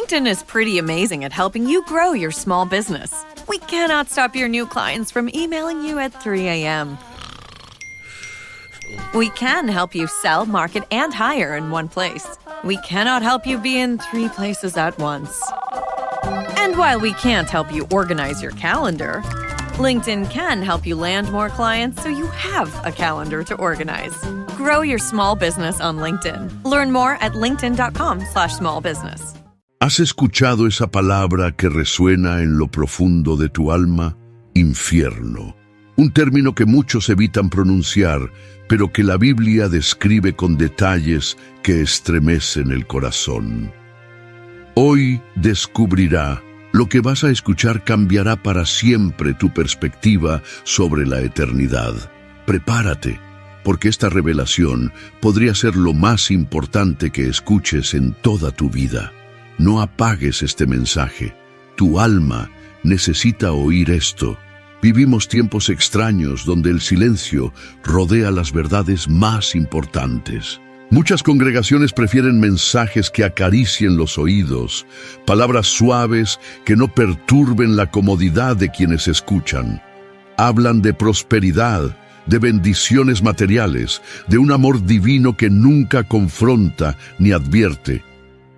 LinkedIn is pretty amazing at helping you grow your small business. We cannot stop your new clients from emailing you at 3 a.m. We can help you sell, market, and hire in one place. We cannot help you be in 3 places at once. And while we can't help you organize your calendar, LinkedIn can help you land more clients so you have a calendar to organize. Grow your small business on LinkedIn. Learn more at linkedin.com/smallbusiness. ¿Has escuchado esa palabra que resuena en lo profundo de tu alma? Infierno. Un término que muchos evitan pronunciar, pero que la Biblia describe con detalles que estremecen el corazón. Hoy descubrirá. Lo que vas a escuchar cambiará para siempre tu perspectiva sobre la eternidad. Prepárate, porque esta revelación podría ser lo más importante que escuches en toda tu vida. No apagues este mensaje. Tu alma necesita oír esto. Vivimos tiempos extraños donde el silencio rodea las verdades más importantes. Muchas congregaciones prefieren mensajes que acaricien los oídos, palabras suaves que no perturben la comodidad de quienes escuchan. Hablan de prosperidad, de bendiciones materiales, de un amor divino que nunca confronta ni advierte.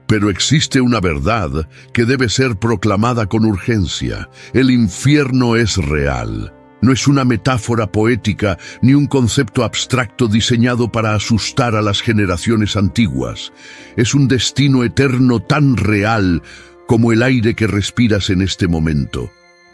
Pero existe una verdad que debe ser proclamada con urgencia. El infierno es real. No es una metáfora poética ni un concepto abstracto diseñado para asustar a las generaciones antiguas. Es un destino eterno tan real como el aire que respiras en este momento.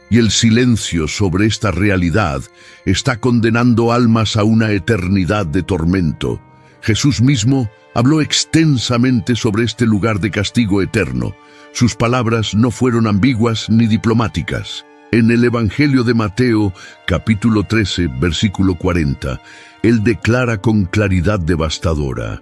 Y el silencio sobre esta realidad está condenando almas a una eternidad de tormento. Jesús mismo habló extensamente sobre este lugar de castigo eterno. Sus palabras no fueron ambiguas ni diplomáticas. En el Evangelio de Mateo, capítulo 13, versículo 40, Él declara con claridad devastadora: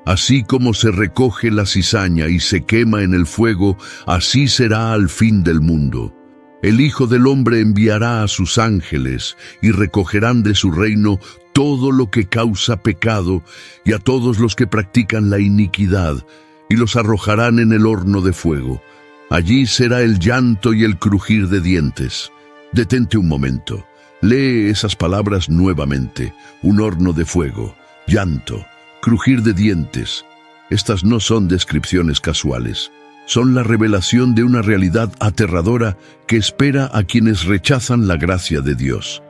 así como se recoge la cizaña y se quema en el fuego, así será al fin del mundo. El Hijo del Hombre enviará a sus ángeles y recogerán de su reino todo lo que causa pecado y a todos los que practican la iniquidad, y los arrojarán en el horno de fuego. Allí será el llanto y el crujir de dientes. Detente un momento. Lee esas palabras nuevamente. Un horno de fuego, llanto, crujir de dientes. Estas no son descripciones casuales. Son la revelación de una realidad aterradora que espera a quienes rechazan la gracia de Dios.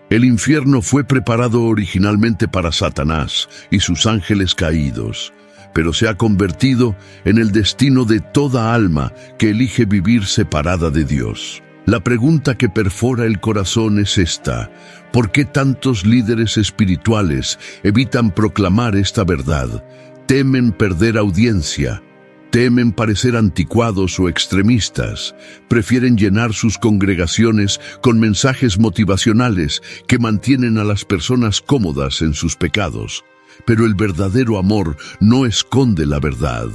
El infierno fue preparado originalmente para Satanás y sus ángeles caídos, pero se ha convertido en el destino de toda alma que elige vivir separada de Dios. La pregunta que perfora el corazón es esta: ¿por qué tantos líderes espirituales evitan proclamar esta verdad? Temen perder audiencia, temen parecer anticuados o extremistas, prefieren llenar sus congregaciones con mensajes motivacionales que mantienen a las personas cómodas en sus pecados. Pero el verdadero amor no esconde la verdad.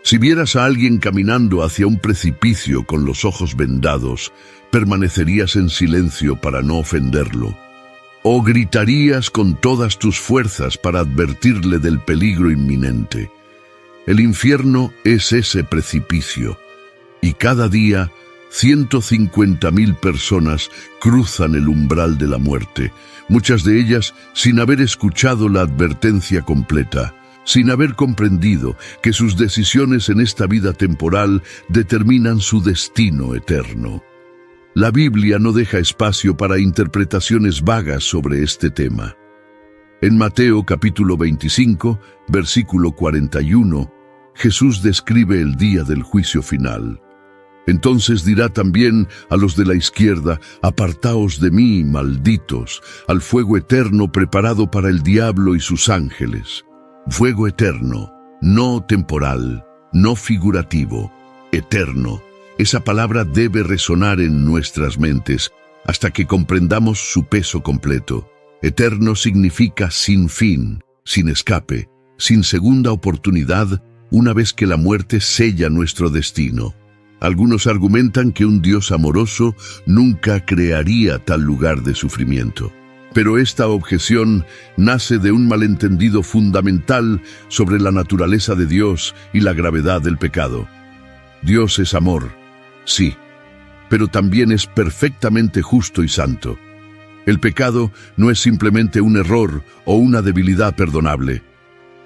Si vieras a alguien caminando hacia un precipicio con los ojos vendados, permanecerías en silencio para no ofenderlo, o gritarías con todas tus fuerzas para advertirle del peligro inminente. El infierno es ese precipicio, y cada día 150,000 personas cruzan el umbral de la muerte, muchas de ellas sin haber escuchado la advertencia completa, sin haber comprendido que sus decisiones en esta vida temporal determinan su destino eterno. La Biblia no deja espacio para interpretaciones vagas sobre este tema. En Mateo capítulo 25, versículo 41, Jesús describe el día del juicio final. Entonces dirá también a los de la izquierda: apartaos de mí, malditos, al fuego eterno preparado para el diablo y sus ángeles. Fuego eterno, no temporal, no figurativo, eterno. Esa palabra debe resonar en nuestras mentes hasta que comprendamos su peso completo. Eterno significa sin fin, sin escape, sin segunda oportunidad, una vez que la muerte sella nuestro destino. Algunos argumentan que un Dios amoroso nunca crearía tal lugar de sufrimiento. Pero esta objeción nace de un malentendido fundamental sobre la naturaleza de Dios y la gravedad del pecado. Dios es amor, sí, pero también es perfectamente justo y santo. El pecado no es simplemente un error o una debilidad perdonable.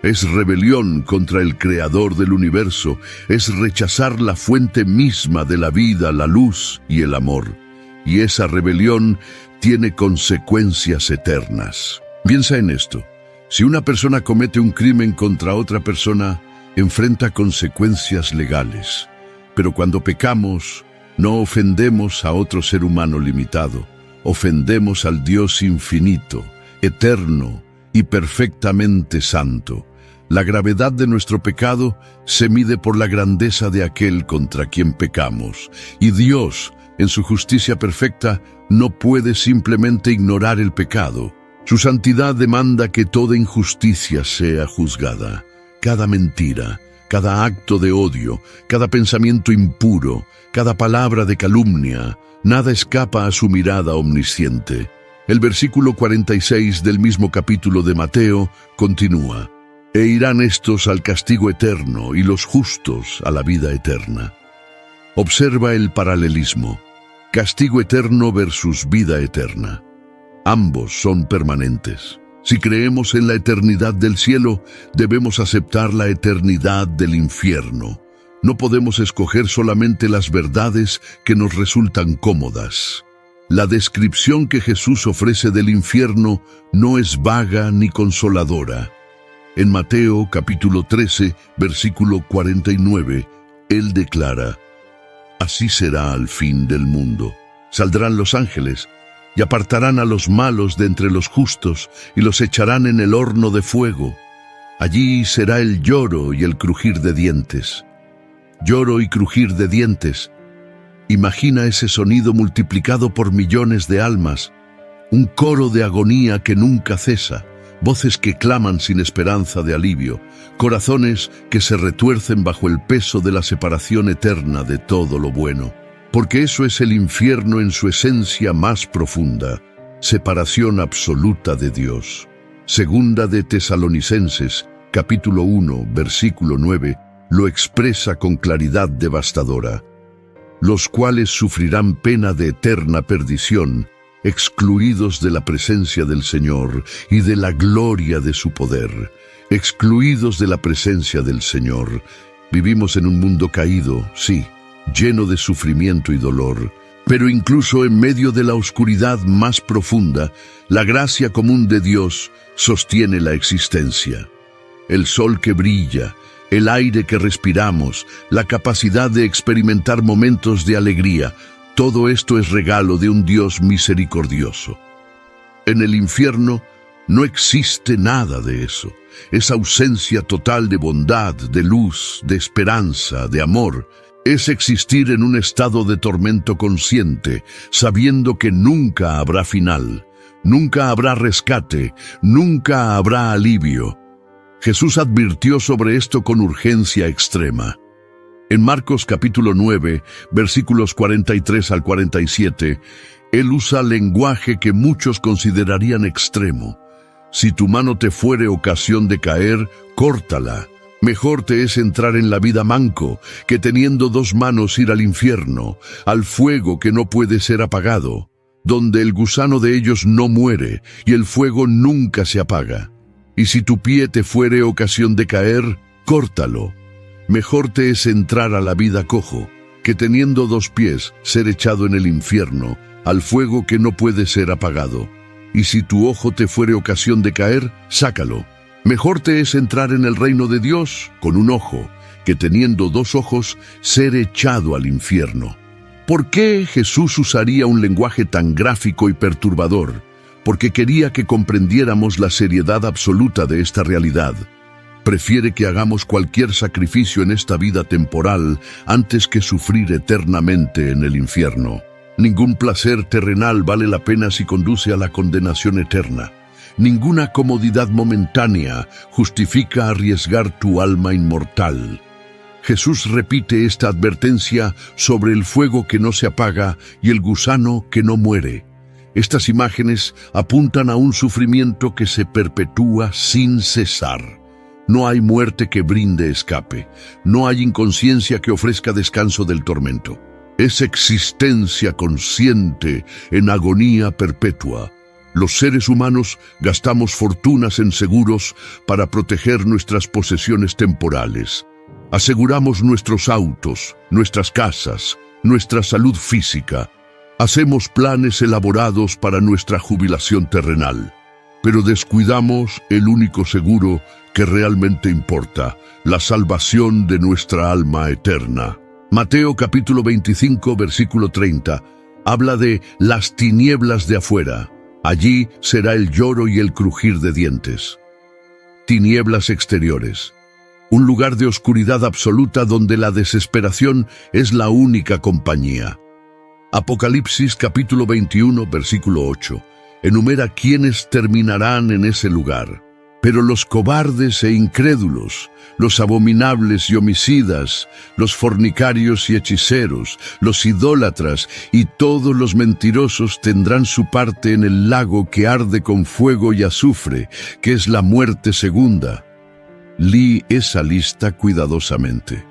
Es rebelión contra el Creador del universo, es rechazar la fuente misma de la vida, la luz y el amor. Y esa rebelión tiene consecuencias eternas. Piensa en esto. Si una persona comete un crimen contra otra persona, enfrenta consecuencias legales. Pero cuando pecamos, no ofendemos a otro ser humano limitado. Ofendemos al Dios infinito, eterno y perfectamente santo. La gravedad de nuestro pecado se mide por la grandeza de aquel contra quien pecamos. Y Dios, en su justicia perfecta, no puede simplemente ignorar el pecado. Su santidad demanda que toda injusticia sea juzgada. Cada mentira, cada acto de odio, cada pensamiento impuro, cada palabra de calumnia, nada escapa a su mirada omnisciente. El versículo 46 del mismo capítulo de Mateo continúa: «E irán estos al castigo eterno y los justos a la vida eterna». Observa el paralelismo: castigo eterno versus vida eterna. Ambos son permanentes. Si creemos en la eternidad del cielo, debemos aceptar la eternidad del infierno. No podemos escoger solamente las verdades que nos resultan cómodas. La descripción que Jesús ofrece del infierno no es vaga ni consoladora. En Mateo capítulo 13, versículo 49, Él declara: «Así será al fin del mundo. Saldrán los ángeles y apartarán a los malos de entre los justos y los echarán en el horno de fuego. Allí será el lloro y el crujir de dientes». Lloro y crujir de dientes. Imagina ese sonido multiplicado por millones de almas, un coro de agonía que nunca cesa, voces que claman sin esperanza de alivio, corazones que se retuercen bajo el peso de la separación eterna de todo lo bueno. Porque eso es el infierno en su esencia más profunda, separación absoluta de Dios. Segunda de Tesalonicenses, capítulo 1, versículo 9, lo expresa con claridad devastadora: «Los cuales sufrirán pena de eterna perdición, excluidos de la presencia del Señor y de la gloria de su poder». Excluidos de la presencia del Señor. Vivimos en un mundo caído, sí, lleno de sufrimiento y dolor, pero incluso en medio de la oscuridad más profunda, la gracia común de Dios sostiene la existencia. El sol que brilla, el aire que respiramos, la capacidad de experimentar momentos de alegría, todo esto es regalo de un Dios misericordioso. En el infierno no existe nada de eso. Es ausencia total de bondad, de luz, de esperanza, de amor. Es existir en un estado de tormento consciente, sabiendo que nunca habrá final, nunca habrá rescate, nunca habrá alivio. Jesús advirtió sobre esto con urgencia extrema. En Marcos capítulo 9, versículos 43 al 47, Él usa lenguaje que muchos considerarían extremo. Si tu mano te fuere ocasión de caer, córtala. Mejor te es entrar en la vida manco, que teniendo dos manos ir al infierno, al fuego que no puede ser apagado, donde el gusano de ellos no muere y el fuego nunca se apaga. Y si tu pie te fuere ocasión de caer, córtalo. Mejor te es entrar a la vida cojo, que teniendo dos pies ser echado en el infierno, al fuego que no puede ser apagado. Y si tu ojo te fuere ocasión de caer, sácalo. Mejor te es entrar en el reino de Dios con un ojo, que teniendo dos ojos ser echado al infierno. ¿Por qué Jesús usaría un lenguaje tan gráfico y perturbador? Porque quería que comprendiéramos la seriedad absoluta de esta realidad. Prefiere que hagamos cualquier sacrificio en esta vida temporal antes que sufrir eternamente en el infierno. Ningún placer terrenal vale la pena si conduce a la condenación eterna. Ninguna comodidad momentánea justifica arriesgar tu alma inmortal. Jesús repite esta advertencia sobre el fuego que no se apaga y el gusano que no muere. Estas imágenes apuntan a un sufrimiento que se perpetúa sin cesar. No hay muerte que brinde escape. No hay inconsciencia que ofrezca descanso del tormento. Es existencia consciente en agonía perpetua. Los seres humanos gastamos fortunas en seguros para proteger nuestras posesiones temporales. Aseguramos nuestros autos, nuestras casas, nuestra salud física. Hacemos planes elaborados para nuestra jubilación terrenal. Pero descuidamos el único seguro que realmente importa, la salvación de nuestra alma eterna. Mateo capítulo 25, versículo 30, habla de las tinieblas de afuera. Allí será el lloro y el crujir de dientes. Tinieblas exteriores. Un lugar de oscuridad absoluta donde la desesperación es la única compañía. Apocalipsis capítulo 21, versículo 8, enumera quiénes terminarán en ese lugar. Pero los cobardes e incrédulos, los abominables y homicidas, los fornicarios y hechiceros, los idólatras y todos los mentirosos tendrán su parte en el lago que arde con fuego y azufre, que es la muerte segunda. Lee esa lista cuidadosamente.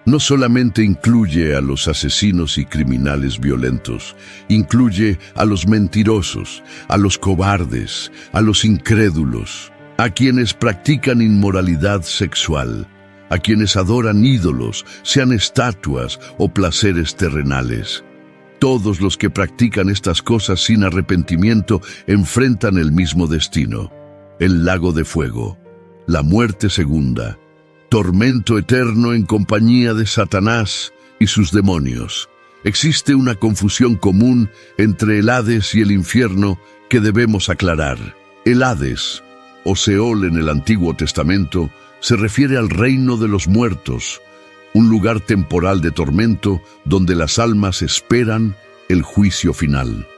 No solamente incluye a los asesinos y criminales violentos, incluye a los mentirosos, a los cobardes, a los incrédulos, a quienes practican inmoralidad sexual, a quienes adoran ídolos, sean estatuas o placeres terrenales. Todos los que practican estas cosas sin arrepentimiento enfrentan el mismo destino: el lago de fuego, la muerte segunda, tormento eterno en compañía de Satanás y sus demonios. Existe una confusión común entre el Hades y el infierno que debemos aclarar. El Hades, o Seol en el Antiguo Testamento, se refiere al reino de los muertos, un lugar temporal de tormento donde las almas esperan el juicio final.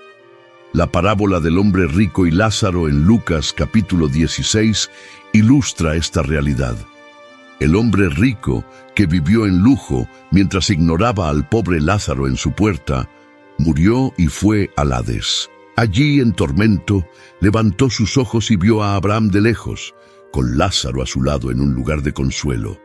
La parábola del hombre rico y Lázaro en Lucas capítulo 16 ilustra esta realidad. El hombre rico, que vivió en lujo mientras ignoraba al pobre Lázaro en su puerta, murió y fue al Hades. Allí, en tormento, levantó sus ojos y vio a Abraham de lejos, con Lázaro a su lado en un lugar de consuelo.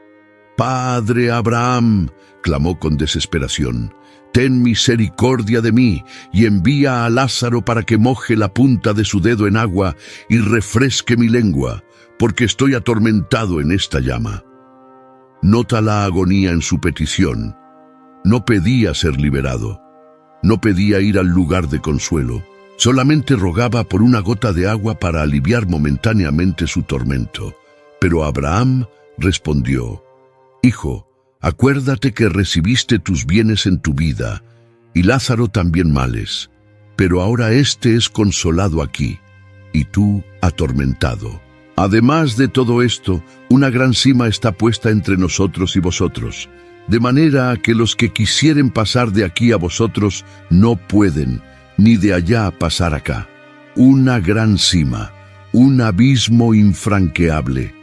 «Padre Abraham», clamó con desesperación, «ten misericordia de mí y envía a Lázaro para que moje la punta de su dedo en agua y refresque mi lengua, porque estoy atormentado en esta llama». Nota la agonía en su petición. No pedía ser liberado. No pedía ir al lugar de consuelo. Solamente rogaba por una gota de agua para aliviar momentáneamente su tormento. Pero Abraham respondió: «Hijo, acuérdate que recibiste tus bienes en tu vida, y Lázaro también males. Pero ahora éste es consolado aquí, y tú atormentado. Además de todo esto, una gran sima está puesta entre nosotros y vosotros, de manera que los que quisieren pasar de aquí a vosotros no pueden, ni de allá pasar acá. Una gran sima, un abismo infranqueable.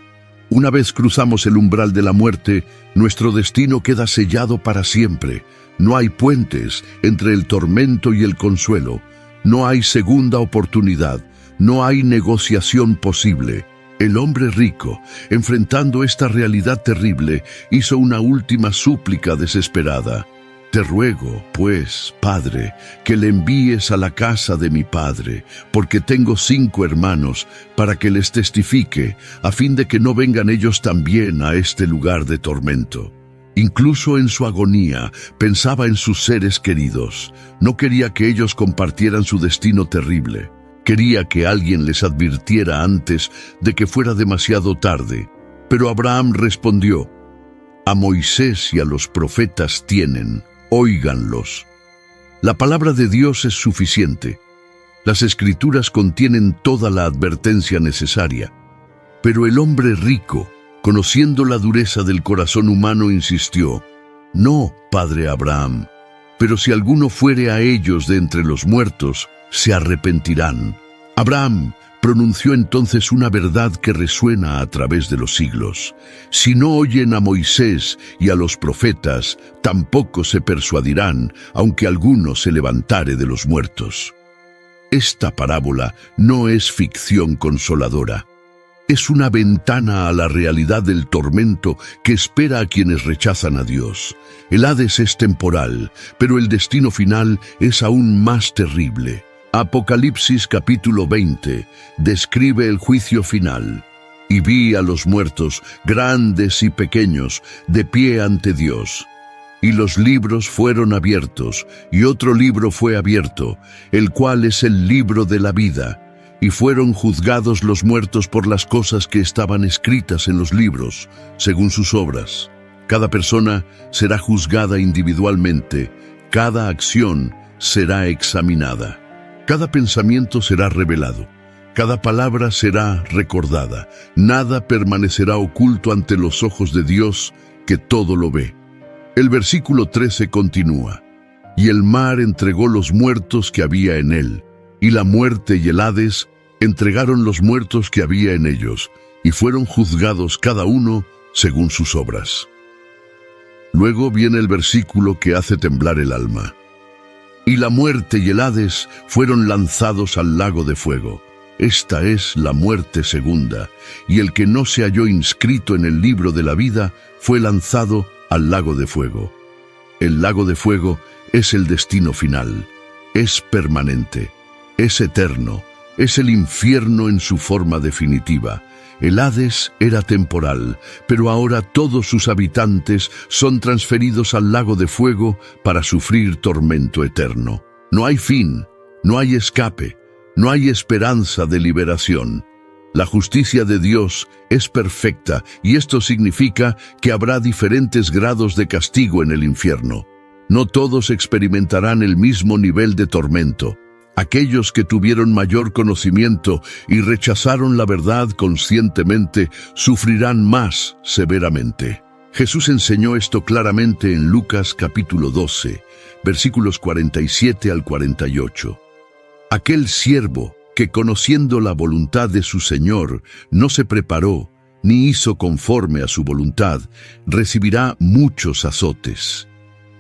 Una vez cruzamos el umbral de la muerte, nuestro destino queda sellado para siempre. No hay puentes entre el tormento y el consuelo. No hay segunda oportunidad. No hay negociación posible. El hombre rico, enfrentando esta realidad terrible, hizo una última súplica desesperada. «Te ruego, pues, Padre, que le envíes a la casa de mi padre, porque tengo 5 hermanos, para que les testifique, a fin de que no vengan ellos también a este lugar de tormento». Incluso en su agonía, pensaba en sus seres queridos. No quería que ellos compartieran su destino terrible. Quería que alguien les advirtiera antes de que fuera demasiado tarde. Pero Abraham respondió: «A Moisés y a los profetas tienen, óiganlos». La palabra de Dios es suficiente. Las Escrituras contienen toda la advertencia necesaria. Pero el hombre rico, conociendo la dureza del corazón humano, insistió: «No, padre Abraham, pero si alguno fuere a ellos de entre los muertos, se arrepentirán». Abraham pronunció entonces una verdad que resuena a través de los siglos: «Si no oyen a Moisés y a los profetas, tampoco se persuadirán, aunque alguno se levantare de los muertos». Esta parábola no es ficción consoladora. es una ventana a la realidad del tormento que espera a quienes rechazan a Dios. El Hades es temporal, pero el destino final es aún más terrible. Apocalipsis capítulo 20 describe el juicio final. Y vi a los muertos, grandes y pequeños, de pie ante Dios. Y los libros fueron abiertos, y otro libro fue abierto, el cual es el libro de la vida. Y fueron juzgados los muertos por las cosas que estaban escritas en los libros, según sus obras. Cada persona será juzgada individualmente, cada acción será examinada. Cada pensamiento será revelado. Cada palabra será recordada. Nada permanecerá oculto ante los ojos de Dios, que todo lo ve. El versículo 13 continúa. Y el mar entregó los muertos que había en él, y la muerte y el Hades entregaron los muertos que había en ellos, y fueron juzgados cada uno según sus obras. Luego viene el versículo que hace temblar el alma. Y la muerte y el Hades fueron lanzados al lago de fuego. Esta es la muerte segunda, y el que no se halló inscrito en el libro de la vida fue lanzado al lago de fuego. El lago de fuego es el destino final, es permanente, es eterno, es el infierno en su forma definitiva. El Hades era temporal, pero ahora todos sus habitantes son transferidos al lago de fuego para sufrir tormento eterno. No hay fin, no hay escape. No hay esperanza de liberación. La justicia de Dios es perfecta y esto significa que habrá diferentes grados de castigo en el infierno. No todos experimentarán el mismo nivel de tormento. Aquellos que tuvieron mayor conocimiento y rechazaron la verdad conscientemente sufrirán más severamente. Jesús enseñó esto claramente en Lucas capítulo 12, versículos 47 al 48. Aquel siervo que, conociendo la voluntad de su Señor, no se preparó ni hizo conforme a su voluntad, recibirá muchos azotes.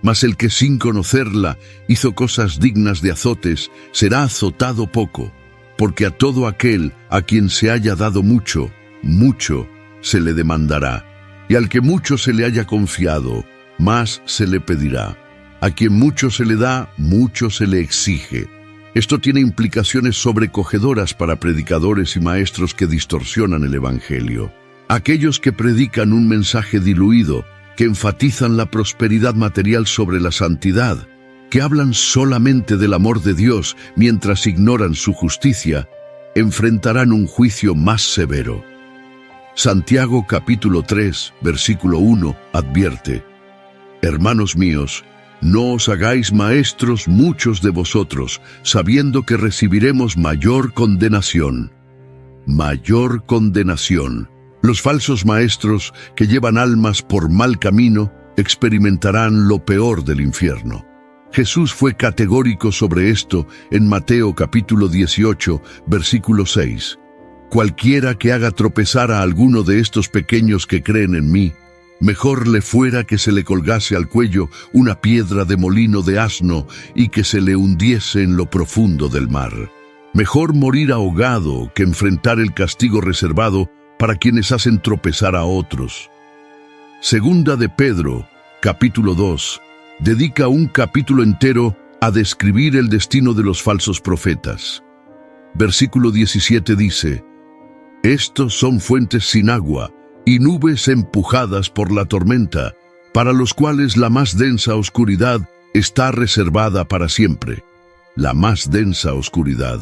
Mas el que sin conocerla hizo cosas dignas de azotes, será azotado poco, porque a todo aquel a quien se haya dado mucho, mucho se le demandará. Y al que mucho se le haya confiado, más se le pedirá. A quien mucho se le da, mucho se le exige. Esto tiene implicaciones sobrecogedoras para predicadores y maestros que distorsionan el Evangelio. Aquellos que predican un mensaje diluido, que enfatizan la prosperidad material sobre la santidad, que hablan solamente del amor de Dios mientras ignoran su justicia, enfrentarán un juicio más severo. Santiago capítulo 3, versículo 1 advierte: Hermanos míos, no os hagáis maestros muchos de vosotros, sabiendo que recibiremos mayor condenación. Mayor condenación. Los falsos maestros que llevan almas por mal camino experimentarán lo peor del infierno. Jesús fue categórico sobre esto en Mateo capítulo 18, versículo 6. Cualquiera que haga tropezar a alguno de estos pequeños que creen en mí, mejor le fuera que se le colgase al cuello una piedra de molino de asno y que se le hundiese en lo profundo del mar. Mejor morir ahogado que enfrentar el castigo reservado para quienes hacen tropezar a otros. Segunda de Pedro, capítulo 2, dedica un capítulo entero a describir el destino de los falsos profetas. Versículo 17 dice: Estos son fuentes sin agua y nubes empujadas por la tormenta, para los cuales la más densa oscuridad está reservada para siempre. La más densa oscuridad,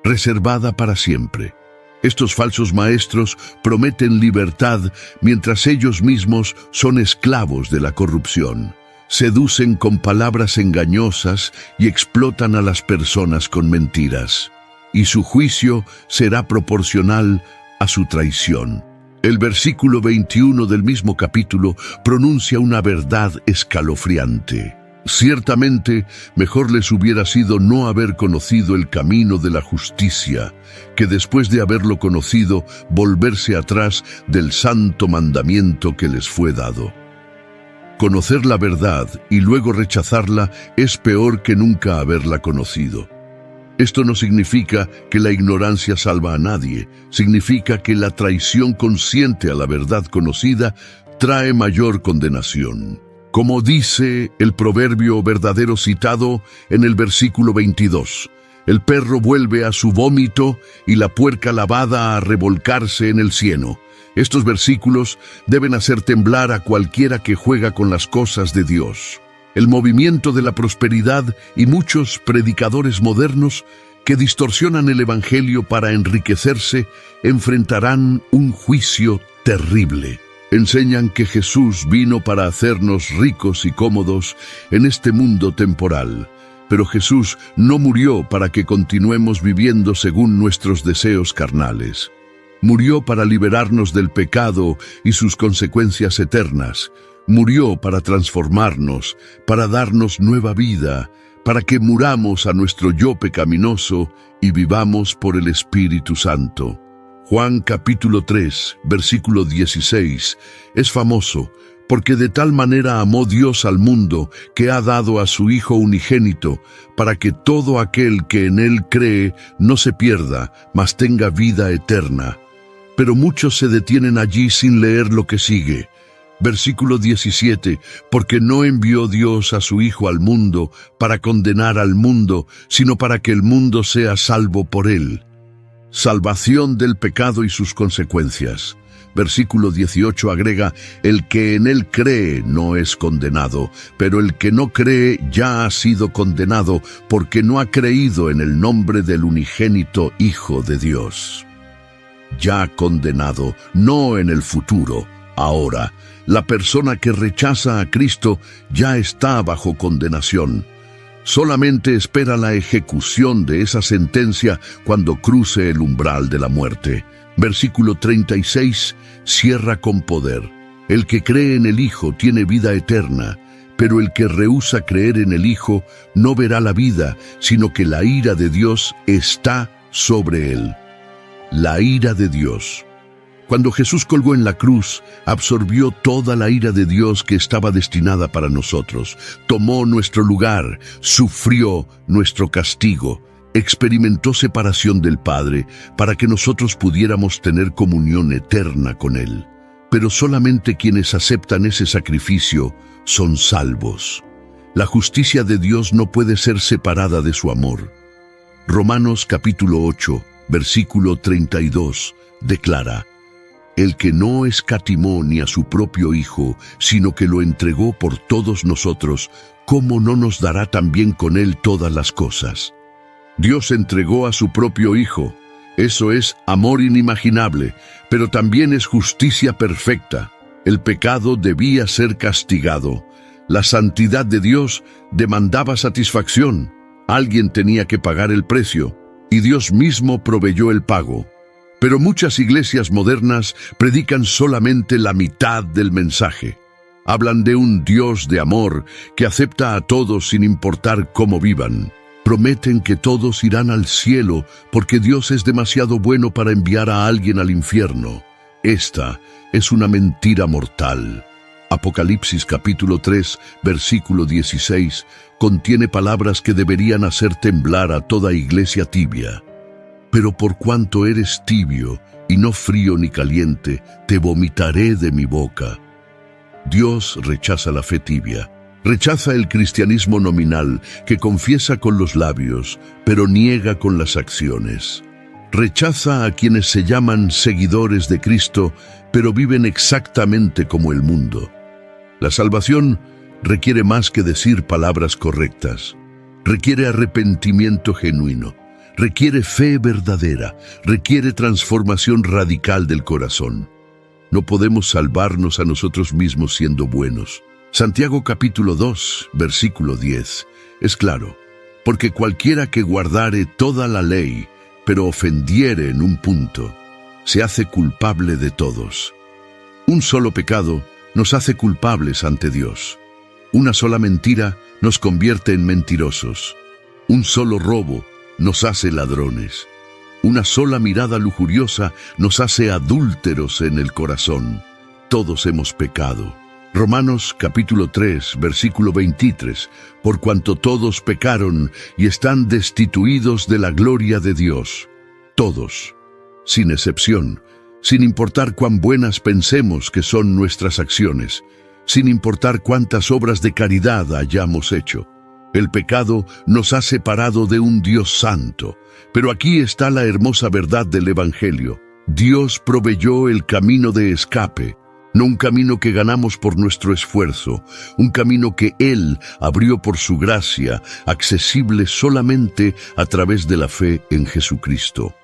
reservada para siempre. Estos falsos maestros prometen libertad mientras ellos mismos son esclavos de la corrupción. Seducen con palabras engañosas y explotan a las personas con mentiras. Y su juicio será proporcional a su traición. El versículo 21 del mismo capítulo pronuncia una verdad escalofriante. Ciertamente, mejor les hubiera sido no haber conocido el camino de la justicia, que después de haberlo conocido, volverse atrás del santo mandamiento que les fue dado. Conocer la verdad y luego rechazarla es peor que nunca haberla conocido. Esto no significa que la ignorancia salva a nadie, significa que la traición consciente a la verdad conocida trae mayor condenación. Como dice el proverbio verdadero citado en el versículo 22, el perro vuelve a su vómito y la puerca lavada a revolcarse en el cieno. Estos versículos deben hacer temblar a cualquiera que juega con las cosas de Dios. El movimiento de la prosperidad y muchos predicadores modernos que distorsionan el Evangelio para enriquecerse enfrentarán un juicio terrible. Enseñan que Jesús vino para hacernos ricos y cómodos en este mundo temporal. Pero Jesús no murió para que continuemos viviendo según nuestros deseos carnales. Murió para liberarnos del pecado y sus consecuencias eternas. Murió para transformarnos, para darnos nueva vida, para que muramos a nuestro yo pecaminoso y vivamos por el Espíritu Santo. Juan capítulo 3, versículo 16, es famoso porque de tal manera amó Dios al mundo que ha dado a su Hijo unigénito, para que todo aquel que en Él cree no se pierda, mas tenga vida eterna. Pero muchos se detienen allí sin leer lo que sigue. Versículo 17, porque no envió Dios a su Hijo al mundo para condenar al mundo, sino para que el mundo sea salvo por Él. Salvación del pecado y sus consecuencias. Versículo 18 agrega, el que en Él cree no es condenado, pero el que no cree ya ha sido condenado porque no ha creído en el nombre del unigénito Hijo de Dios. Ya condenado, no en el futuro, ahora. La persona que rechaza a Cristo ya está bajo condenación. Solamente espera la ejecución de esa sentencia cuando cruce el umbral de la muerte. Versículo 36 cierra con poder. El que cree en el Hijo tiene vida eterna, pero el que rehúsa creer en el Hijo no verá la vida, sino que la ira de Dios está sobre él. La ira de Dios. Cuando Jesús colgó en la cruz, absorbió toda la ira de Dios que estaba destinada para nosotros. Tomó nuestro lugar, sufrió nuestro castigo, experimentó separación del Padre para que nosotros pudiéramos tener comunión eterna con Él. Pero solamente quienes aceptan ese sacrificio son salvos. La justicia de Dios no puede ser separada de su amor. Romanos capítulo 8, versículo 32, declara: el que no escatimó ni a su propio Hijo, sino que lo entregó por todos nosotros, ¿cómo no nos dará también con Él todas las cosas? Dios entregó a su propio Hijo. Eso es amor inimaginable, pero también es justicia perfecta. El pecado debía ser castigado. La santidad de Dios demandaba satisfacción. Alguien tenía que pagar el precio, y Dios mismo proveyó el pago. Pero muchas iglesias modernas predican solamente la mitad del mensaje. Hablan de un Dios de amor que acepta a todos sin importar cómo vivan. Prometen que todos irán al cielo porque Dios es demasiado bueno para enviar a alguien al infierno. Esta es una mentira mortal. Apocalipsis capítulo 3, versículo 16, contiene palabras que deberían hacer temblar a toda iglesia tibia. Pero por cuanto eres tibio y no frío ni caliente, te vomitaré de mi boca. Dios rechaza la fe tibia. Rechaza el cristianismo nominal que confiesa con los labios, pero niega con las acciones. Rechaza a quienes se llaman seguidores de Cristo, pero viven exactamente como el mundo. La salvación requiere más que decir palabras correctas. Requiere arrepentimiento genuino. Requiere fe verdadera, requiere transformación radical del corazón. No podemos salvarnos a nosotros mismos siendo buenos. Santiago capítulo 2, versículo 10, es claro, porque cualquiera que guardare toda la ley, pero ofendiere en un punto, se hace culpable de todos. Un solo pecado nos hace culpables ante Dios. Una sola mentira nos convierte en mentirosos. Un solo robo nos hace ladrones. Una sola mirada lujuriosa nos hace adúlteros en el corazón. Todos hemos pecado. Romanos capítulo 3, versículo 23, por cuanto todos pecaron y están destituidos de la gloria de Dios. Todos, sin excepción, sin importar cuán buenas pensemos que son nuestras acciones, sin importar cuántas obras de caridad hayamos hecho. El pecado nos ha separado de un Dios santo, pero aquí está la hermosa verdad del Evangelio. Dios proveyó el camino de escape, no un camino que ganamos por nuestro esfuerzo, un camino que Él abrió por su gracia, accesible solamente a través de la fe en Jesucristo.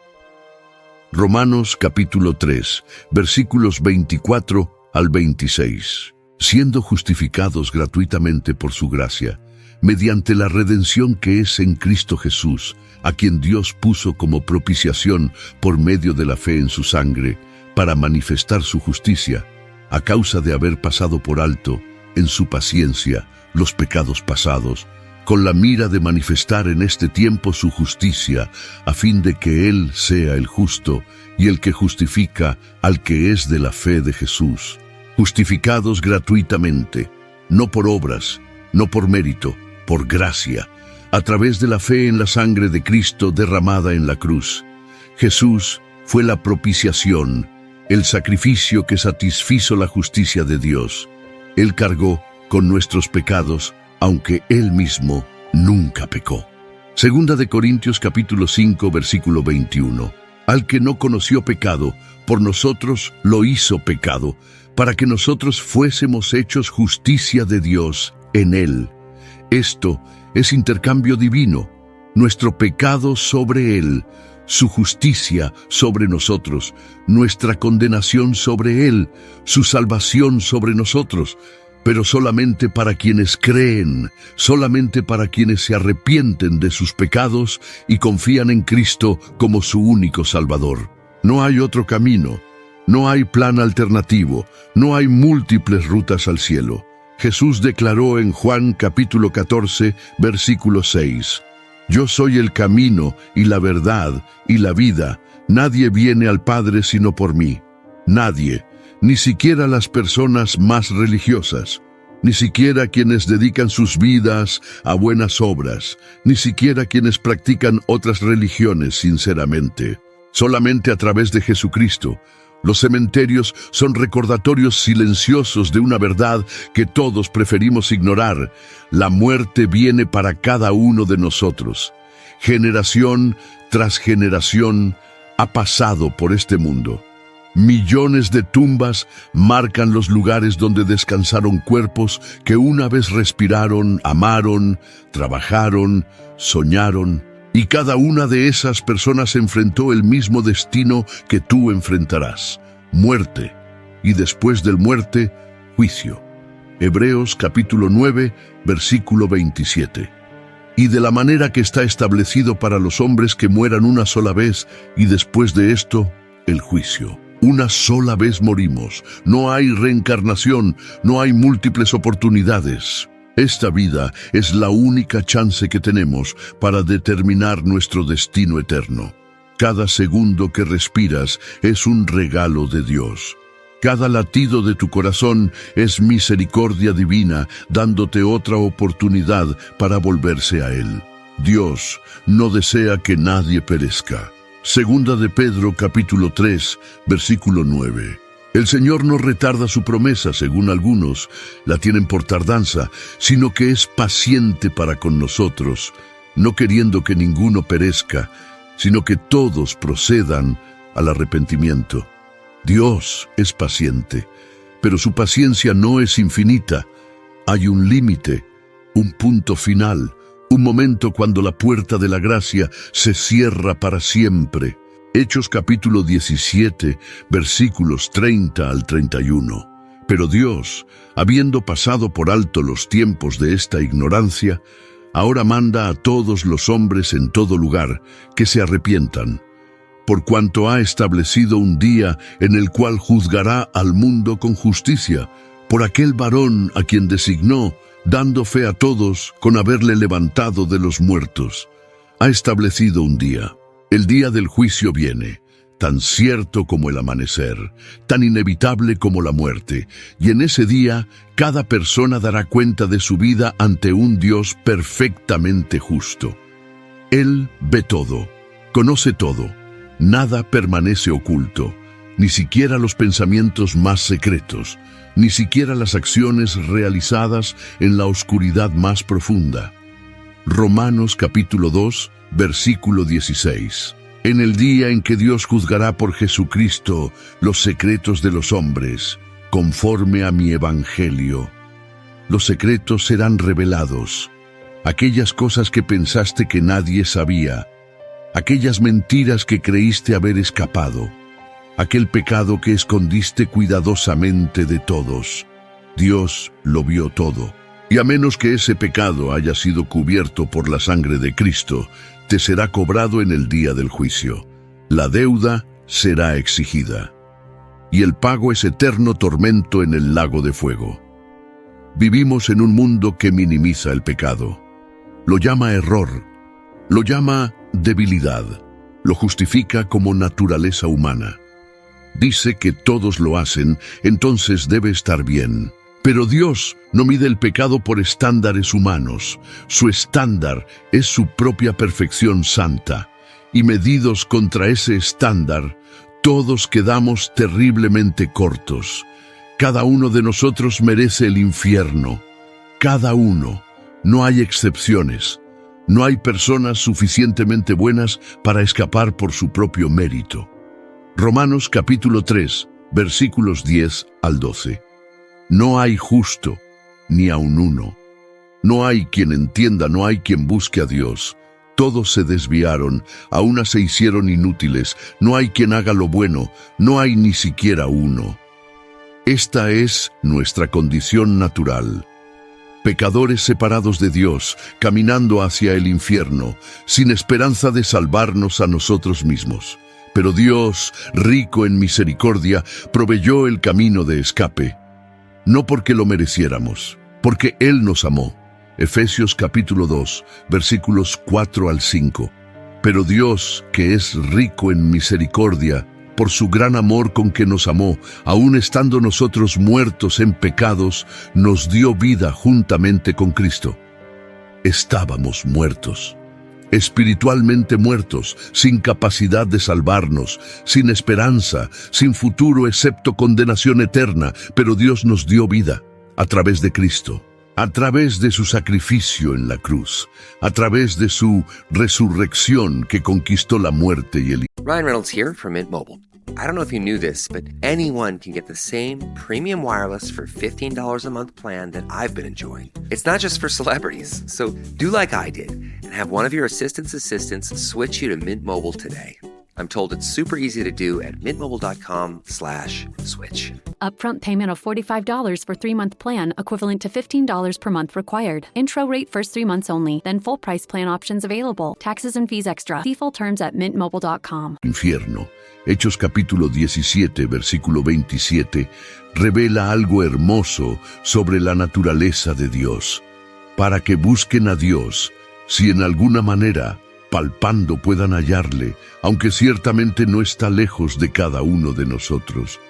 Romanos capítulo 3, versículos 24 al 26. Siendo justificados gratuitamente por su gracia, mediante la redención que es en Cristo Jesús, a quien Dios puso como propiciación por medio de la fe en su sangre, para manifestar su justicia, a causa de haber pasado por alto, en su paciencia, los pecados pasados, con la mira de manifestar en este tiempo su justicia, a fin de que Él sea el justo y el que justifica al que es de la fe de Jesús. Justificados gratuitamente, no por obras, no por mérito, por gracia, a través de la fe en la sangre de Cristo derramada en la cruz. Jesús fue la propiciación, el sacrificio que satisfizo la justicia de Dios. Él cargó con nuestros pecados, aunque Él mismo nunca pecó. Segunda de Corintios capítulo 5, versículo 21. Al que no conoció pecado, por nosotros lo hizo pecado, para que nosotros fuésemos hechos justicia de Dios en Él. Esto es intercambio divino, nuestro pecado sobre Él, su justicia sobre nosotros, nuestra condenación sobre Él, su salvación sobre nosotros, pero solamente para quienes creen, solamente para quienes se arrepienten de sus pecados y confían en Cristo como su único Salvador. No hay otro camino, no hay plan alternativo, no hay múltiples rutas al cielo. Jesús declaró en Juan capítulo 14, versículo 6, «Yo soy el camino y la verdad y la vida. Nadie viene al Padre sino por mí». Nadie, ni siquiera las personas más religiosas, ni siquiera quienes dedican sus vidas a buenas obras, ni siquiera quienes practican otras religiones sinceramente. Solamente a través de Jesucristo. Los cementerios son recordatorios silenciosos de una verdad que todos preferimos ignorar. La muerte viene para cada uno de nosotros. Generación tras generación ha pasado por este mundo. Millones de tumbas marcan los lugares donde descansaron cuerpos que una vez respiraron, amaron, trabajaron, soñaron. Y cada una de esas personas enfrentó el mismo destino que tú enfrentarás: muerte, y después del muerte, juicio. Hebreos capítulo 9, versículo 27. Y de la manera que está establecido para los hombres que mueran una sola vez, y después de esto, el juicio. Una sola vez morimos. No hay reencarnación, no hay múltiples oportunidades. Esta vida es la única chance que tenemos para determinar nuestro destino eterno. Cada segundo que respiras es un regalo de Dios. Cada latido de tu corazón es misericordia divina, dándote otra oportunidad para volverse a Él. Dios no desea que nadie perezca. Segunda de Pedro capítulo 3, versículo 9. El Señor no retarda su promesa, según algunos la tienen por tardanza, sino que es paciente para con nosotros, no queriendo que ninguno perezca, sino que todos procedan al arrepentimiento. Dios es paciente, pero su paciencia no es infinita. Hay un límite, un punto final, un momento cuando la puerta de la gracia se cierra para siempre. Hechos capítulo 17, versículos 30 al 31. Pero Dios, habiendo pasado por alto los tiempos de esta ignorancia, ahora manda a todos los hombres en todo lugar que se arrepientan, por cuanto ha establecido un día en el cual juzgará al mundo con justicia, por aquel varón a quien designó, dando fe a todos con haberle levantado de los muertos. Ha establecido un día. El día del juicio viene. tan cierto como el amanecer, tan inevitable como la muerte, y en ese día cada persona dará cuenta de su vida ante un Dios perfectamente justo. Él ve todo, conoce todo, nada permanece oculto, ni siquiera los pensamientos más secretos, ni siquiera las acciones realizadas en la oscuridad más profunda. Romanos capítulo 2, versículo 16. En el día en que Dios juzgará por Jesucristo los secretos de los hombres, conforme a mi evangelio, los secretos serán revelados, aquellas cosas que pensaste que nadie sabía, aquellas mentiras que creíste haber escapado, aquel pecado que escondiste cuidadosamente de todos. Dios lo vio todo. Y a menos que ese pecado haya sido cubierto por la sangre de Cristo, te será cobrado en el día del juicio. La deuda será exigida. Y el pago es eterno tormento en el lago de fuego. Vivimos en un mundo que minimiza el pecado. Lo llama error. Lo llama debilidad. Lo justifica como naturaleza humana. Dice que todos lo hacen, entonces debe estar bien. Pero Dios no mide el pecado por estándares humanos. Su estándar es su propia perfección santa. Y medidos contra ese estándar, todos quedamos terriblemente cortos. Cada uno de nosotros merece el infierno. Cada uno. No hay excepciones. No hay personas suficientemente buenas para escapar por su propio mérito. Romanos capítulo 3, versículos 10 al 12. No hay justo, ni aun uno. No hay quien entienda, no hay quien busque a Dios. Todos se desviaron, a una se hicieron inútiles. No hay quien haga lo bueno, no hay ni siquiera uno. Esta es nuestra condición natural. Pecadores separados de Dios, caminando hacia el infierno, sin esperanza de salvarnos a nosotros mismos. Pero Dios, rico en misericordia, proveyó el camino de escape. No porque lo mereciéramos, porque Él nos amó. Efesios capítulo 2, versículos 4 al 5. Pero Dios, que es rico en misericordia, por su gran amor con que nos amó, aun estando nosotros muertos en pecados, nos dio vida juntamente con Cristo. Estábamos muertos, espiritualmente muertos, sin capacidad de salvarnos, sin esperanza, sin futuro excepto condenación eterna, pero Dios nos dio vida a través de Cristo, a través de su sacrificio en la cruz, a través de su resurrección que conquistó la muerte y el... Ryan Reynolds here from Mint Mobile. I don't know if you knew this, but anyone can get the same premium wireless for $15 a month plan that I've been enjoying. It's not just for celebrities, so do like I did and have one of your assistants switch you to Mint Mobile today. I'm told it's super easy to do at mintmobile.com/switch. Upfront payment of $45 for 3-month plan, equivalent to $15 per month required. Intro rate first 3 months only, then full price plan options available. Taxes and fees extra. See full terms at mintmobile.com. Infierno. Hechos capítulo 17, versículo 27, revela algo hermoso sobre la naturaleza de Dios. Para que busquen a Dios, si en alguna manera, palpando puedan hallarle, aunque ciertamente no está lejos de cada uno de nosotros.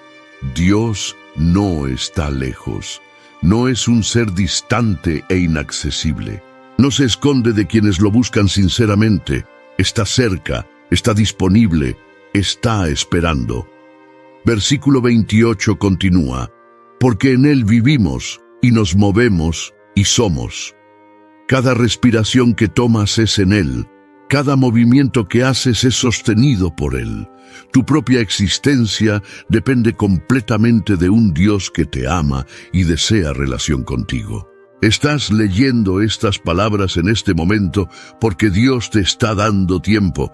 Dios no está lejos. No es un ser distante e inaccesible. No se esconde de quienes lo buscan sinceramente. Está cerca, está disponible, está esperando. Versículo 28 continúa, porque en Él vivimos y nos movemos y somos. Cada respiración que tomas es en Él. Cada movimiento que haces es sostenido por Él. Tu propia existencia depende completamente de un Dios que te ama y desea relación contigo. Estás leyendo estas palabras en este momento porque Dios te está dando tiempo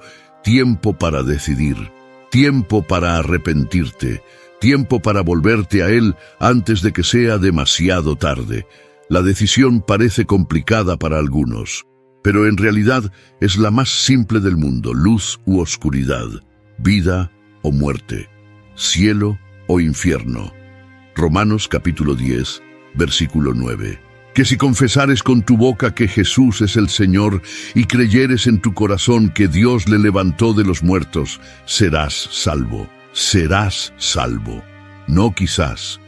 para decidir, tiempo para arrepentirte, tiempo para volverte a Él antes de que sea demasiado tarde. La decisión parece complicada para algunos, pero en realidad es la más simple del mundo: luz u oscuridad, vida o muerte, cielo o infierno. Romanos capítulo 10, versículo 9. que si confesares con tu boca que Jesús es el Señor y creyeres en tu corazón que Dios le levantó de los muertos, serás salvo. Serás salvo. No quizás,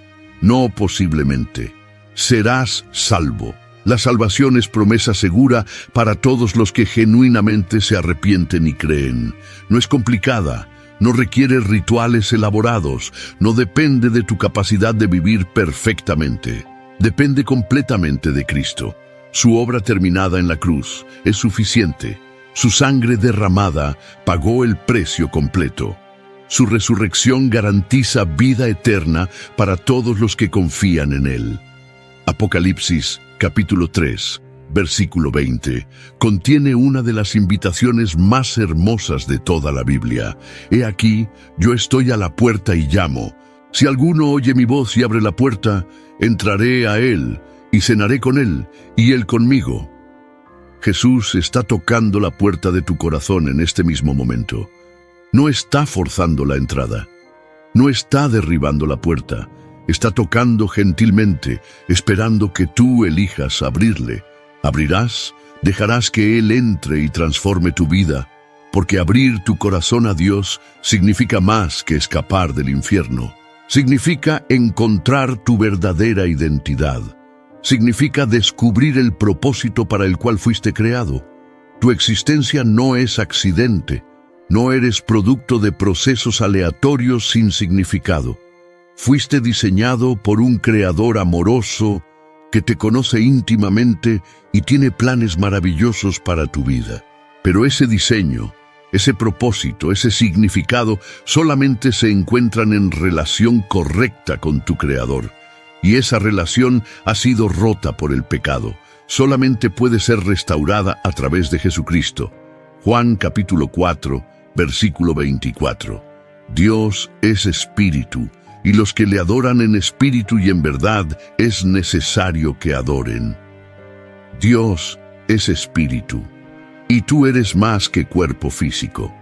no posiblemente. Serás salvo. La salvación es promesa segura para todos los que genuinamente se arrepienten y creen. No es complicada, no requiere rituales elaborados, no depende de tu capacidad de vivir perfectamente. Depende completamente de Cristo. Su obra terminada en la cruz es suficiente. Su sangre derramada pagó el precio completo. Su resurrección garantiza vida eterna para todos los que confían en Él. Apocalipsis, capítulo 3, versículo 20, contiene una de las invitaciones más hermosas de toda la Biblia. He aquí, yo estoy a la puerta y llamo. Si alguno oye mi voz y abre la puerta, entraré a él y cenaré con él y él conmigo. Jesús está tocando la puerta de tu corazón en este mismo momento. No está forzando la entrada. No está derribando la puerta. Está tocando gentilmente, esperando que tú elijas abrirle. ¿Abrirás? ¿Dejarás que Él entre y transforme tu vida? Porque abrir tu corazón a Dios significa más que escapar del infierno. Significa encontrar tu verdadera identidad. Significa descubrir el propósito para el cual fuiste creado. Tu existencia no es accidente. No eres producto de procesos aleatorios sin significado. Fuiste diseñado por un creador amoroso que te conoce íntimamente y tiene planes maravillosos para tu vida. Pero ese diseño, ese propósito, ese significado solamente se encuentran en relación correcta con tu creador. Y esa relación ha sido rota por el pecado. Solamente puede ser restaurada a través de Jesucristo. Juan capítulo 4, versículo 24. Dios es espíritu, y los que le adoran en espíritu y en verdad es necesario que adoren. Dios es espíritu, y tú eres más que cuerpo físico.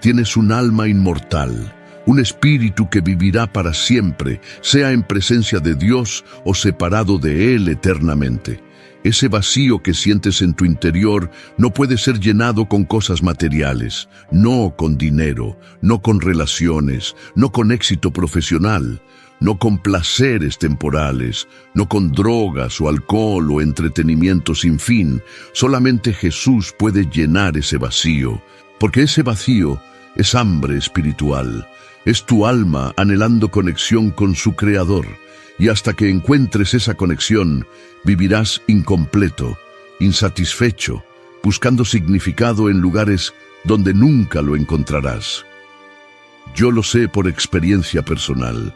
Tienes un alma inmortal, un espíritu que vivirá para siempre, sea en presencia de Dios o separado de Él eternamente. Ese vacío que sientes en tu interior no puede ser llenado con cosas materiales, no con dinero, no con relaciones, no con éxito profesional, no con placeres temporales, no con drogas o alcohol o entretenimiento sin fin. Solamente Jesús puede llenar ese vacío, porque ese vacío es hambre espiritual. Es tu alma anhelando conexión con su Creador. Y hasta que encuentres esa conexión, vivirás incompleto, insatisfecho, buscando significado en lugares donde nunca lo encontrarás. Yo lo sé por experiencia personal.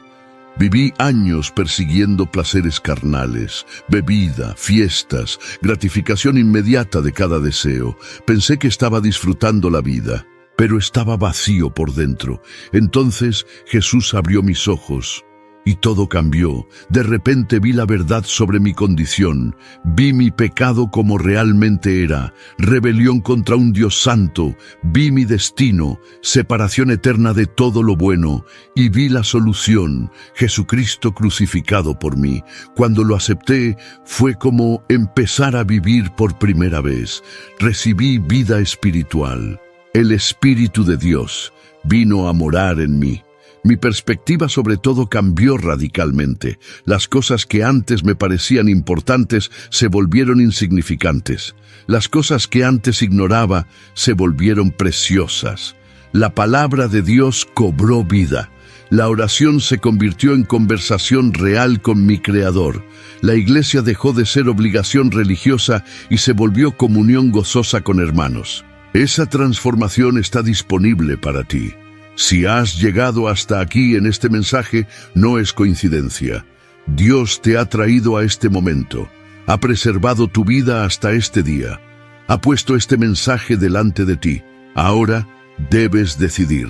Viví años persiguiendo placeres carnales, bebida, fiestas, gratificación inmediata de cada deseo. Pensé que estaba disfrutando la vida, pero estaba vacío por dentro. Entonces Jesús abrió mis ojos. Y todo cambió. De repente vi la verdad sobre mi condición. Vi mi pecado como realmente era. Rebelión contra un Dios santo. Vi mi destino. Separación eterna de todo lo bueno. Y vi la solución. Jesucristo crucificado por mí. Cuando lo acepté, fue como empezar a vivir por primera vez. Recibí vida espiritual. El Espíritu de Dios vino a morar en mí. Mi perspectiva sobre todo cambió radicalmente. Las cosas que antes me parecían importantes se volvieron insignificantes. Las cosas que antes ignoraba se volvieron preciosas. La palabra de Dios cobró vida. La oración se convirtió en conversación real con mi Creador. La iglesia dejó de ser obligación religiosa y se volvió comunión gozosa con hermanos. Esa transformación está disponible para ti. Si has llegado hasta aquí en este mensaje, no es coincidencia. Dios te ha traído a este momento, ha preservado tu vida hasta este día, ha puesto este mensaje delante de ti. Ahora debes decidir.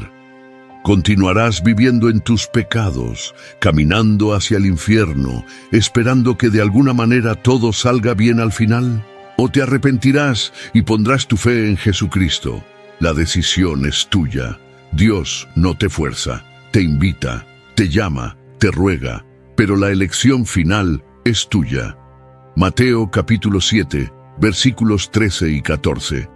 ¿Continuarás viviendo en tus pecados, caminando hacia el infierno, esperando que de alguna manera todo salga bien al final? ¿O te arrepentirás y pondrás tu fe en Jesucristo? La decisión es tuya. Dios no te fuerza, te invita, te llama, te ruega, pero la elección final es tuya. Mateo capítulo 7, versículos 13 y 14.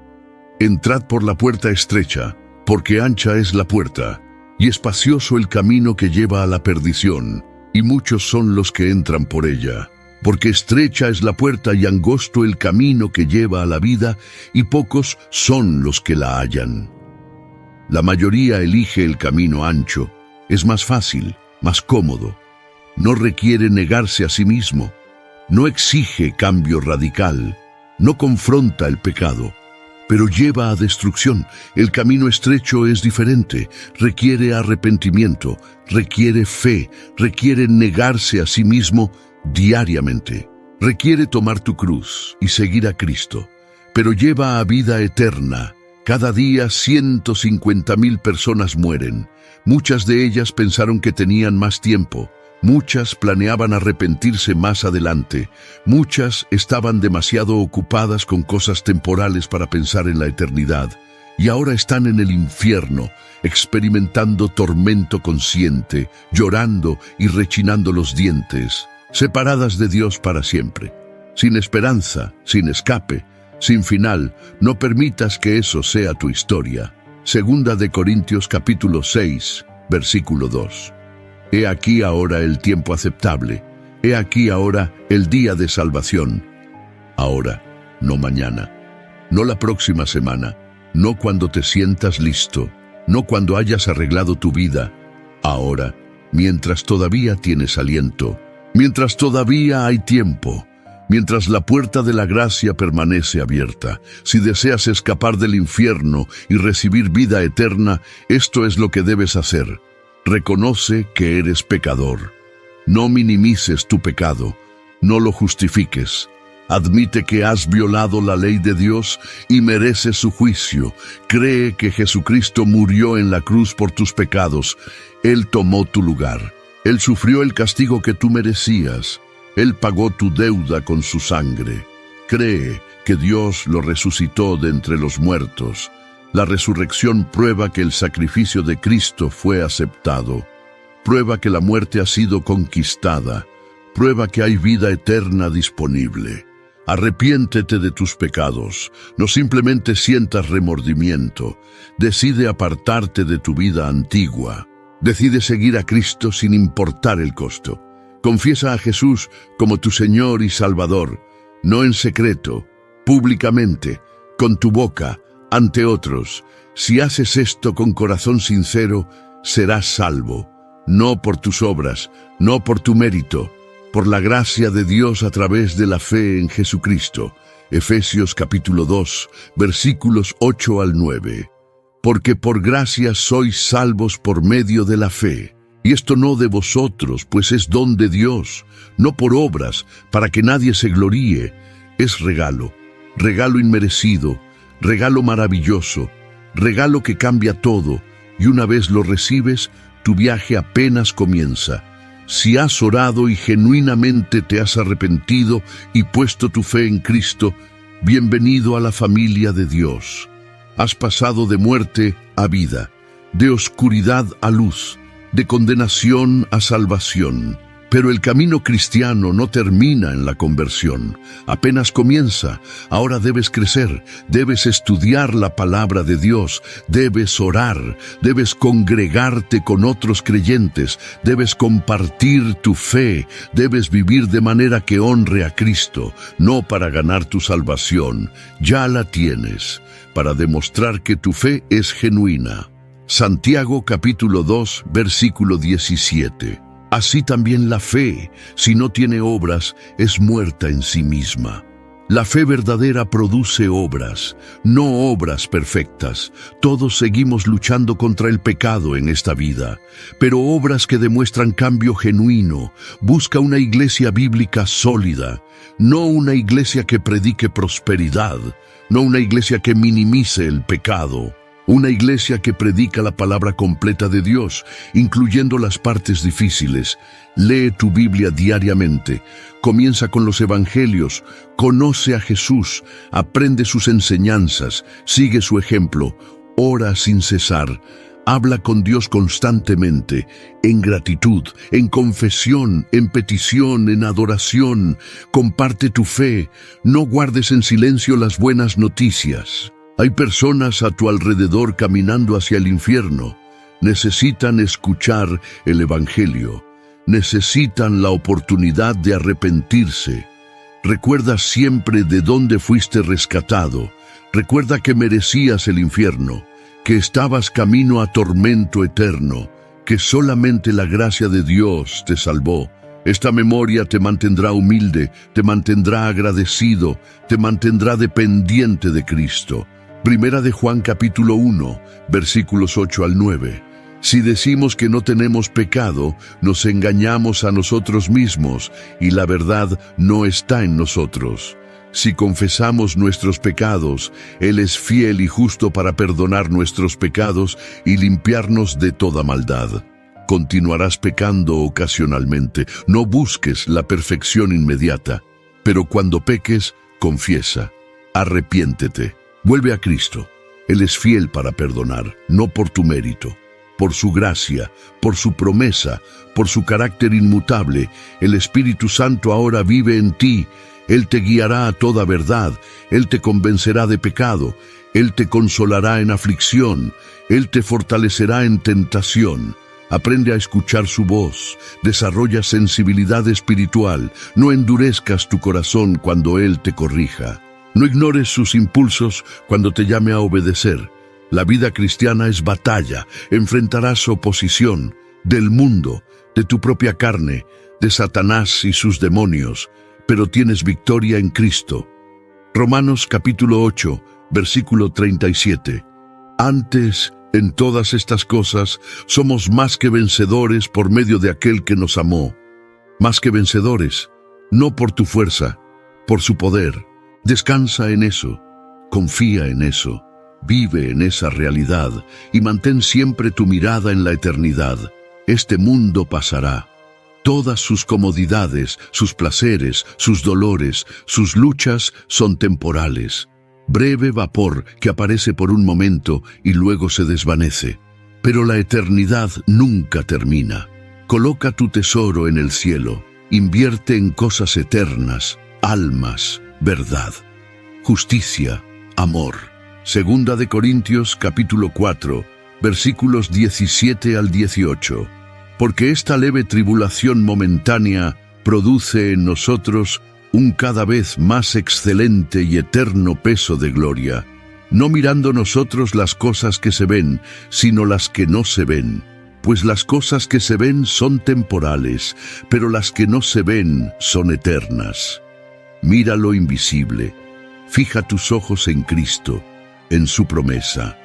Entrad por la puerta estrecha, porque ancha es la puerta, y espacioso el camino que lleva a la perdición, y muchos son los que entran por ella. Porque estrecha es la puerta y angosto el camino que lleva a la vida, y pocos son los que la hallan. La mayoría elige el camino ancho. Es más fácil, más cómodo. No requiere negarse a sí mismo. No exige cambio radical. No confronta el pecado, pero lleva a destrucción. El camino estrecho es diferente. Requiere arrepentimiento, requiere fe, requiere negarse a sí mismo diariamente. Requiere tomar tu cruz y seguir a Cristo, pero lleva a vida eterna. Cada día 150,000 personas mueren. Muchas de ellas pensaron que tenían más tiempo. Muchas planeaban arrepentirse más adelante. Muchas estaban demasiado ocupadas con cosas temporales para pensar en la eternidad. Y ahora están en el infierno, experimentando tormento consciente, llorando y rechinando los dientes, separadas de Dios para siempre. Sin esperanza, sin escape, sin final. No permitas que eso sea tu historia. Segunda de Corintios capítulo 6, versículo 2. He aquí ahora el tiempo aceptable. He aquí ahora el día de salvación. Ahora, no mañana. No la próxima semana. No cuando te sientas listo. No cuando hayas arreglado tu vida. Ahora, mientras todavía tienes aliento. Mientras todavía hay tiempo. Mientras la puerta de la gracia permanece abierta. Si deseas escapar del infierno y recibir vida eterna, esto es lo que debes hacer. Reconoce que eres pecador. No minimices tu pecado. No lo justifiques. Admite que has violado la ley de Dios y mereces su juicio. Cree que Jesucristo murió en la cruz por tus pecados. Él tomó tu lugar. Él sufrió el castigo que tú merecías. Él pagó tu deuda con su sangre. Cree que Dios lo resucitó de entre los muertos. La resurrección prueba que el sacrificio de Cristo fue aceptado. Prueba que la muerte ha sido conquistada. Prueba que hay vida eterna disponible. Arrepiéntete de tus pecados. No simplemente sientas remordimiento. Decide apartarte de tu vida antigua. Decide seguir a Cristo sin importar el costo. Confiesa a Jesús como tu Señor y Salvador, no en secreto, públicamente, con tu boca, ante otros. Si haces esto con corazón sincero, serás salvo, no por tus obras, no por tu mérito, por la gracia de Dios a través de la fe en Jesucristo. Efesios capítulo 2, versículos 8 al 9. Porque por gracia sois salvos por medio de la fe. Y esto no de vosotros, pues es don de Dios, no por obras, para que nadie se gloríe. Es regalo, regalo inmerecido, regalo maravilloso, regalo que cambia todo, y una vez lo recibes, tu viaje apenas comienza. Si has orado y genuinamente te has arrepentido y puesto tu fe en Cristo, bienvenido a la familia de Dios. Has pasado de muerte a vida, de oscuridad a luz, de condenación a salvación. Pero el camino cristiano no termina en la conversión, apenas comienza. Ahora debes crecer, debes estudiar la palabra de Dios, debes orar, debes congregarte con otros creyentes, debes compartir tu fe, debes vivir de manera que honre a Cristo, no para ganar tu salvación, ya la tienes, para demostrar que tu fe es genuina. Santiago capítulo 2, versículo 17. Así también la fe, si no tiene obras, es muerta en sí misma. La fe verdadera produce obras, no obras perfectas. Todos seguimos luchando contra el pecado en esta vida, pero obras que demuestran cambio genuino. Busca una iglesia bíblica sólida, no una iglesia que predique prosperidad, no una iglesia que minimice el pecado. Una iglesia que predica la palabra completa de Dios, incluyendo las partes difíciles. Lee tu Biblia diariamente. Comienza con los evangelios. Conoce a Jesús. Aprende sus enseñanzas. Sigue su ejemplo. Ora sin cesar. Habla con Dios constantemente, en gratitud, en confesión, en petición, en adoración. Comparte tu fe. No guardes en silencio las buenas noticias. Hay personas a tu alrededor caminando hacia el infierno. Necesitan escuchar el Evangelio. Necesitan la oportunidad de arrepentirse. Recuerda siempre de dónde fuiste rescatado. Recuerda que merecías el infierno, que estabas camino a tormento eterno, que solamente la gracia de Dios te salvó. Esta memoria te mantendrá humilde, te mantendrá agradecido, te mantendrá dependiente de Cristo. Primera de Juan capítulo 1, versículos 8 al 9. Si decimos que no tenemos pecado, nos engañamos a nosotros mismos y la verdad no está en nosotros. Si confesamos nuestros pecados, Él es fiel y justo para perdonar nuestros pecados y limpiarnos de toda maldad. Continuarás pecando ocasionalmente. No busques la perfección inmediata, pero cuando peques, confiesa. Arrepiéntete. Vuelve a Cristo. Él es fiel para perdonar, no por tu mérito. Por su gracia, por su promesa, por su carácter inmutable, el Espíritu Santo ahora vive en ti. Él te guiará a toda verdad, Él te convencerá de pecado, Él te consolará en aflicción, Él te fortalecerá en tentación. Aprende a escuchar su voz, desarrolla sensibilidad espiritual, no endurezcas tu corazón cuando Él te corrija. No ignores sus impulsos cuando te llame a obedecer. La vida cristiana es batalla, enfrentarás oposición del mundo, de tu propia carne, de Satanás y sus demonios, pero tienes victoria en Cristo. Romanos capítulo 8, versículo 37. Antes, en todas estas cosas, somos más que vencedores por medio de aquel que nos amó. Más que vencedores, no por tu fuerza, por su poder. Descansa en eso, confía en eso, vive en esa realidad y mantén siempre tu mirada en la eternidad. Este mundo pasará. Todas sus comodidades, sus placeres, sus dolores, sus luchas son temporales. Breve vapor que aparece por un momento y luego se desvanece. Pero la eternidad nunca termina. Coloca tu tesoro en el cielo. Invierte en cosas eternas, almas, verdad, justicia, amor. Segunda de Corintios capítulo 4, versículos 17 al 18. Porque esta leve tribulación momentánea produce en nosotros un cada vez más excelente y eterno peso de gloria, no mirando nosotros las cosas que se ven, sino las que no se ven. Pues las cosas que se ven son temporales, pero las que no se ven son eternas. Mira lo invisible, fija tus ojos en Cristo, en su promesa,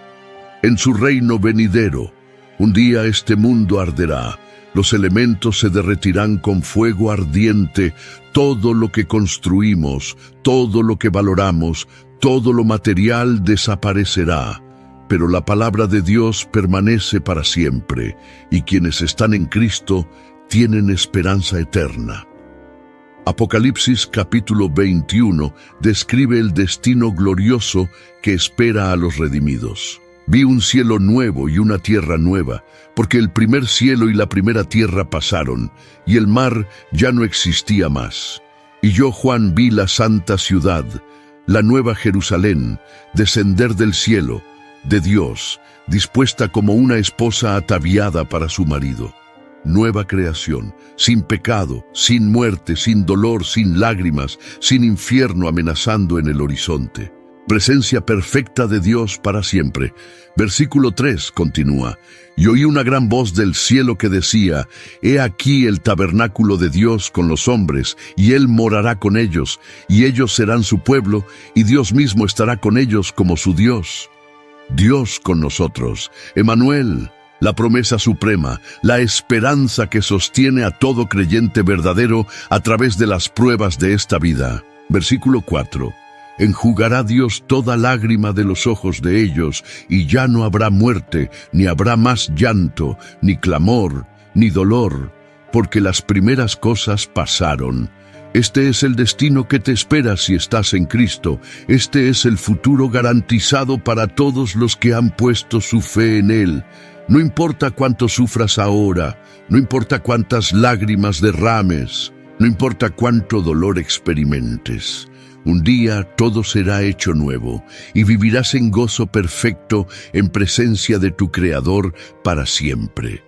en su reino venidero. Un día este mundo arderá, los elementos se derretirán con fuego ardiente, todo lo que construimos, todo lo que valoramos, todo lo material desaparecerá. Pero la palabra de Dios permanece para siempre, y quienes están en Cristo tienen esperanza eterna. Apocalipsis capítulo 21 describe el destino glorioso que espera a los redimidos. Vi un cielo nuevo y una tierra nueva, porque el primer cielo y la primera tierra pasaron, y el mar ya no existía más. Y yo, Juan, vi la santa ciudad, la nueva Jerusalén, descender del cielo, de Dios, dispuesta como una esposa ataviada para su marido. Nueva creación, sin pecado, sin muerte, sin dolor, sin lágrimas, sin infierno amenazando en el horizonte. Presencia perfecta de Dios para siempre. Versículo 3 continúa. Y oí una gran voz del cielo que decía: He aquí el tabernáculo de Dios con los hombres, y Él morará con ellos, y ellos serán su pueblo, y Dios mismo estará con ellos como su Dios. Dios con nosotros, Emmanuel, la promesa suprema, la esperanza que sostiene a todo creyente verdadero a través de las pruebas de esta vida. Versículo 4. Enjugará Dios toda lágrima de los ojos de ellos, y ya no habrá muerte, ni habrá más llanto, ni clamor, ni dolor, porque las primeras cosas pasaron. Este es el destino que te espera si estás en Cristo. Este es el futuro garantizado para todos los que han puesto su fe en Él. No importa cuánto sufras ahora, no importa cuántas lágrimas derrames, no importa cuánto dolor experimentes. Un día todo será hecho nuevo y vivirás en gozo perfecto en presencia de tu Creador para siempre.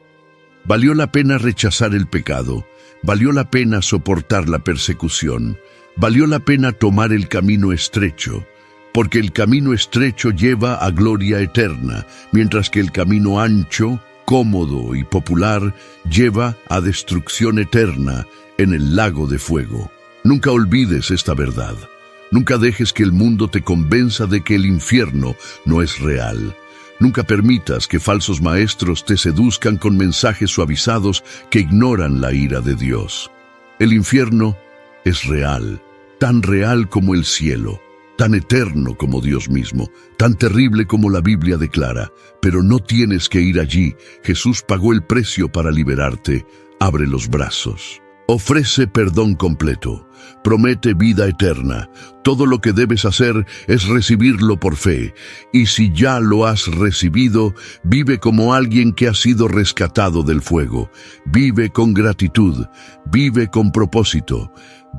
Valió la pena rechazar el pecado, valió la pena soportar la persecución, valió la pena tomar el camino estrecho, porque el camino estrecho lleva a gloria eterna, mientras que el camino ancho, cómodo y popular lleva a destrucción eterna en el lago de fuego. Nunca olvides esta verdad. Nunca dejes que el mundo te convenza de que el infierno no es real. Nunca permitas que falsos maestros te seduzcan con mensajes suavizados que ignoran la ira de Dios. El infierno es real, tan real como el cielo, tan eterno como Dios mismo, tan terrible como la Biblia declara. Pero no tienes que ir allí. Jesús pagó el precio para liberarte. Abre los brazos. Ofrece perdón completo. Promete vida eterna. Todo lo que debes hacer es recibirlo por fe. Y si ya lo has recibido, vive como alguien que ha sido rescatado del fuego. Vive con gratitud. Vive con propósito.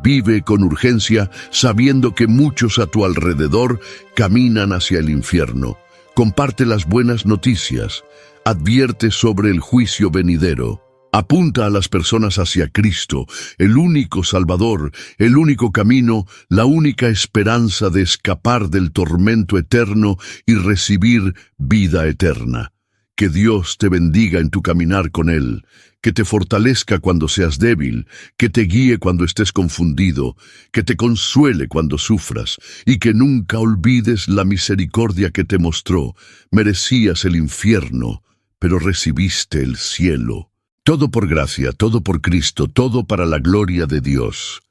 Vive con urgencia, sabiendo que muchos a tu alrededor caminan hacia el infierno. Comparte las buenas noticias. Advierte sobre el juicio venidero. Apunta a las personas hacia Cristo, el único Salvador, el único camino, la única esperanza de escapar del tormento eterno y recibir vida eterna. Que Dios te bendiga en tu caminar con Él, que te fortalezca cuando seas débil, que te guíe cuando estés confundido, que te consuele cuando sufras, y que nunca olvides la misericordia que te mostró. Merecías el infierno, pero recibiste el cielo. Todo por gracia, todo por Cristo, todo para la gloria de Dios.